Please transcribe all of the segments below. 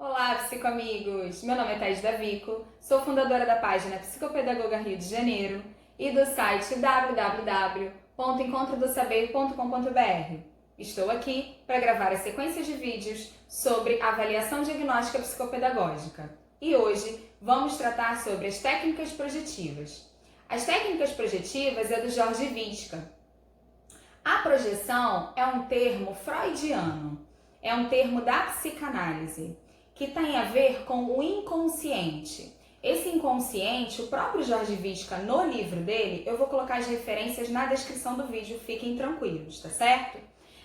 Olá, psicoamigos! Meu nome é Thaís Davico, sou fundadora da página Psicopedagoga Rio de Janeiro e do site www.encontrodosaber.com.br. Estou aqui para gravar as sequências de vídeos sobre avaliação diagnóstica psicopedagógica e hoje vamos tratar sobre as técnicas projetivas. As técnicas projetivas é do Jorge Visca. A projeção é um termo freudiano, é um termo da psicanálise, que tem a ver com o inconsciente. Esse inconsciente, o próprio Jorge Visca, no livro dele, eu vou colocar as referências na descrição do vídeo, fiquem tranquilos, tá certo?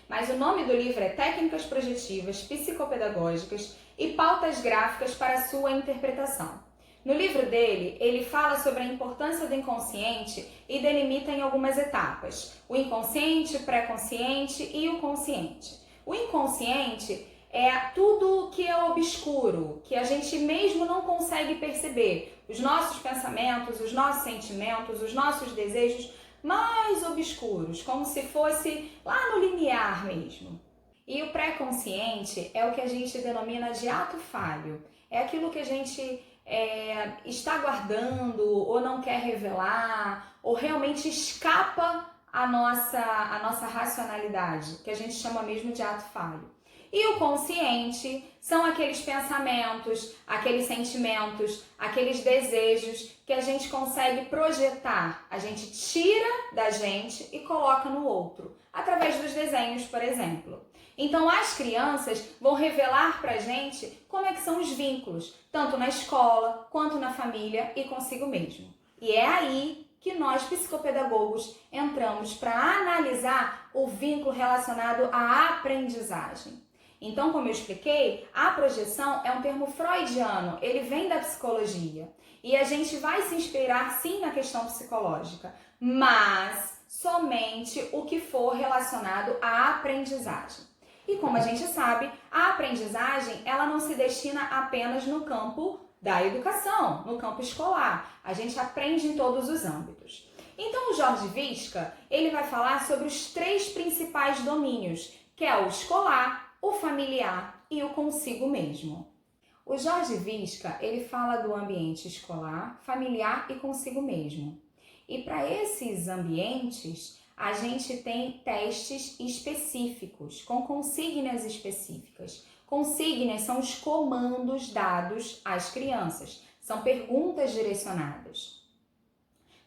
Mas o nome do livro é Técnicas Projetivas Psicopedagógicas e Pautas Gráficas para sua interpretação. No livro dele, ele fala sobre a importância do inconsciente e delimita em algumas etapas: o inconsciente, o pré-consciente e o consciente. O inconsciente é tudo que é obscuro, que a gente mesmo não consegue perceber. Os nossos pensamentos, os nossos sentimentos, os nossos desejos mais obscuros, como se fosse lá no limiar mesmo. E o pré-consciente é o que a gente denomina de ato falho. É aquilo que a gente está guardando ou não quer revelar, ou realmente escapa à nossa racionalidade, que a gente chama mesmo de ato falho. E o consciente são aqueles pensamentos, aqueles sentimentos, aqueles desejos que a gente consegue projetar. A gente tira da gente e coloca no outro, através dos desenhos, por exemplo. Então as crianças vão revelar pra gente como é que são os vínculos, tanto na escola, quanto na família e consigo mesmo. E é aí que nós, psicopedagogos, entramos para analisar o vínculo relacionado à aprendizagem. Então, como eu expliquei, a projeção é um termo freudiano, ele vem da psicologia. E a gente vai se inspirar sim na questão psicológica, mas somente o que for relacionado à aprendizagem. E como a gente sabe, a aprendizagem ela não se destina apenas no campo da educação, no campo escolar. A gente aprende em todos os âmbitos. Então o Jorge Visca, ele vai falar sobre os 3 principais domínios, que é o escolar, o familiar e o consigo mesmo. O Jorge Visca, ele fala do ambiente escolar, familiar e consigo mesmo. E para esses ambientes, a gente tem testes específicos, com consignas específicas. Consignas são os comandos dados às crianças, são perguntas direcionadas.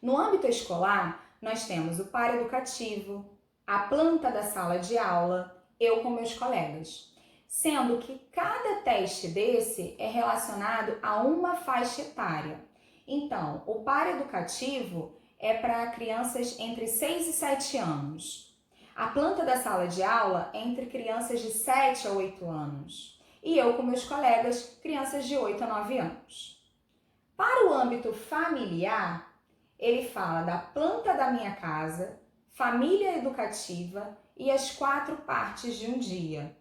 No âmbito escolar, nós temos o par educativo, a planta da sala de aula, eu com meus colegas, sendo que cada teste desse é relacionado a uma faixa etária. Então, o par educativo é para crianças entre 6 e 7 anos. A planta da sala de aula é entre crianças de 7 a 8 anos. E eu com meus colegas, crianças de 8 a 9 anos. Para o âmbito familiar, ele fala da planta da minha casa, família educativa e as 4 partes de um dia.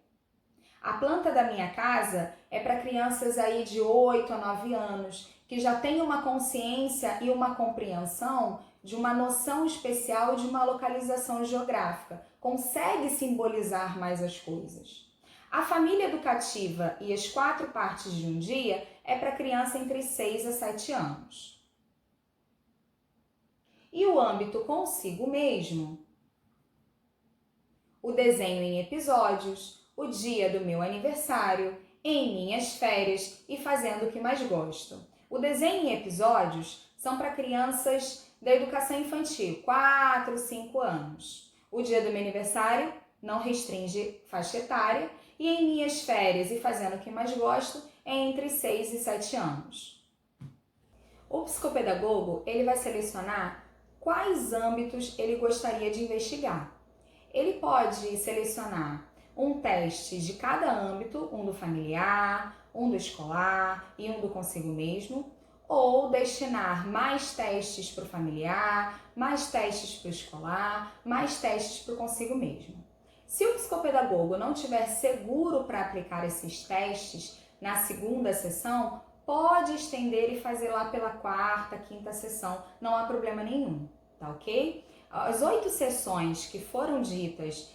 A planta da minha casa é para crianças aí de 8 a 9 anos, que já têm uma consciência e uma compreensão de uma noção especial de uma localização geográfica, consegue simbolizar mais as coisas. A família educativa e as 4 partes de um dia é para criança entre 6 a 7 anos. E o âmbito consigo mesmo? O desenho em episódios, o dia do meu aniversário, em minhas férias e fazendo o que mais gosto. O desenho em episódios são para crianças da educação infantil, 4, 5 anos. O dia do meu aniversário não restringe faixa etária e em minhas férias e fazendo o que mais gosto é entre 6 e 7 anos. O psicopedagogo ele vai selecionar quais âmbitos ele gostaria de investigar. Ele pode selecionar um teste de cada âmbito, um do familiar, um do escolar e um do consigo mesmo, ou destinar mais testes para o familiar, mais testes para o escolar, mais testes para o consigo mesmo. Se o psicopedagogo não estiver seguro para aplicar esses testes na segunda sessão, pode estender e fazer lá pela 4ª, 5ª sessão, não há problema nenhum, tá ok? As 8 sessões que foram ditas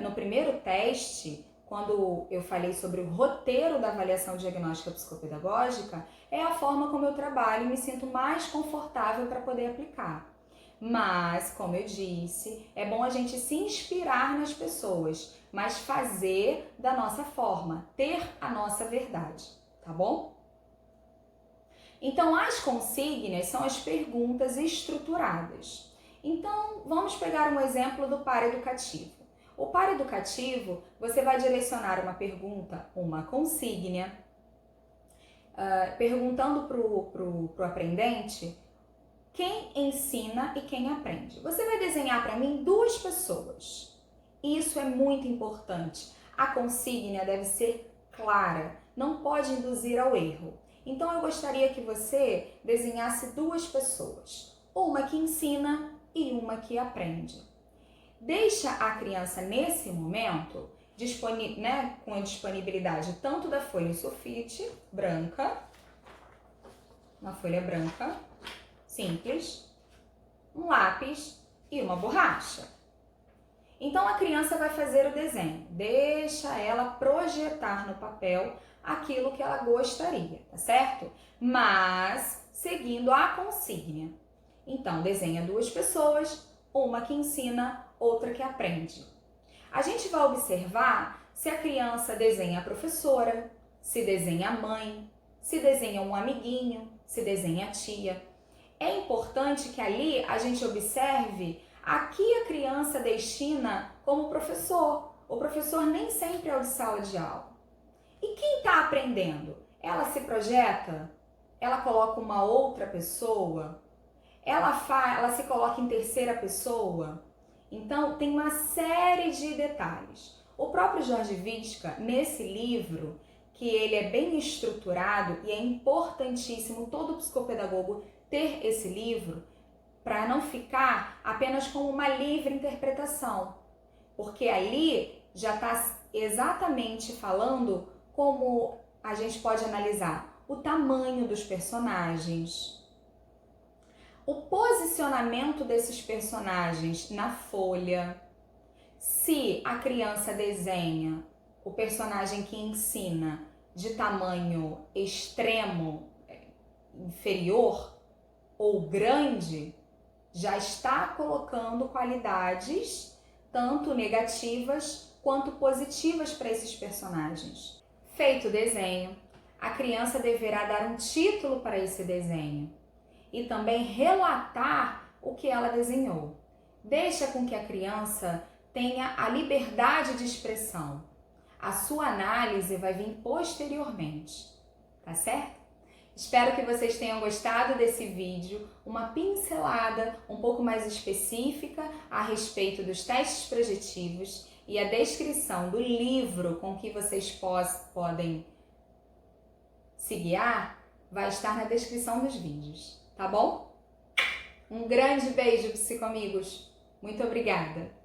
no primeiro teste, quando eu falei sobre o roteiro da avaliação diagnóstica psicopedagógica, é a forma como eu trabalho e me sinto mais confortável para poder aplicar. Mas, como eu disse, é bom a gente se inspirar nas pessoas, mas fazer da nossa forma, ter a nossa verdade, tá bom? Então, as consígnias são as perguntas estruturadas. Então, vamos pegar um exemplo do par educativo. O par educativo, você vai direcionar uma pergunta, uma consígnia, perguntando para o aprendente quem ensina e quem aprende. Você vai desenhar para mim duas pessoas. Isso é muito importante. A consígnia deve ser clara, não pode induzir ao erro. Então eu gostaria que você desenhasse duas pessoas, uma que ensina e uma que aprende. Deixa a criança nesse momento com a disponibilidade tanto da folha sulfite branca, uma folha branca simples, um lápis e uma borracha. Então a criança vai fazer o desenho, deixa ela projetar no papel aquilo que ela gostaria, tá certo? Mas seguindo a consígnia. Então desenha duas pessoas, uma que ensina, outra que aprende. A gente vai observar se a criança desenha a professora, se desenha a mãe, se desenha um amiguinho, se desenha a tia. É importante que ali a gente observe a que a criança destina como professor. O professor nem sempre é o de sala de aula. E quem está aprendendo? Ela se projeta? Ela coloca uma outra pessoa? Ela se coloca em terceira pessoa? Então, tem uma série de detalhes. O próprio Jorge Visca, nesse livro, que ele é bem estruturado e é importantíssimo todo psicopedagogo ter esse livro para não ficar apenas com uma livre interpretação, porque ali já está exatamente falando como a gente pode analisar o tamanho dos personagens, o posicionamento desses personagens na folha, se a criança desenha o personagem que ensina de tamanho extremo, inferior ou grande, já está colocando qualidades tanto negativas quanto positivas para esses personagens. Feito o desenho, a criança deverá dar um título para esse desenho e também relatar o que ela desenhou. Deixa com que a criança tenha a liberdade de expressão. A sua análise vai vir posteriormente, tá certo? Espero que vocês tenham gostado desse vídeo, uma pincelada um pouco mais específica a respeito dos testes projetivos e a descrição do livro com que vocês podem se guiar vai estar na descrição dos vídeos, tá bom? Um grande beijo, psicomigos! Muito obrigada!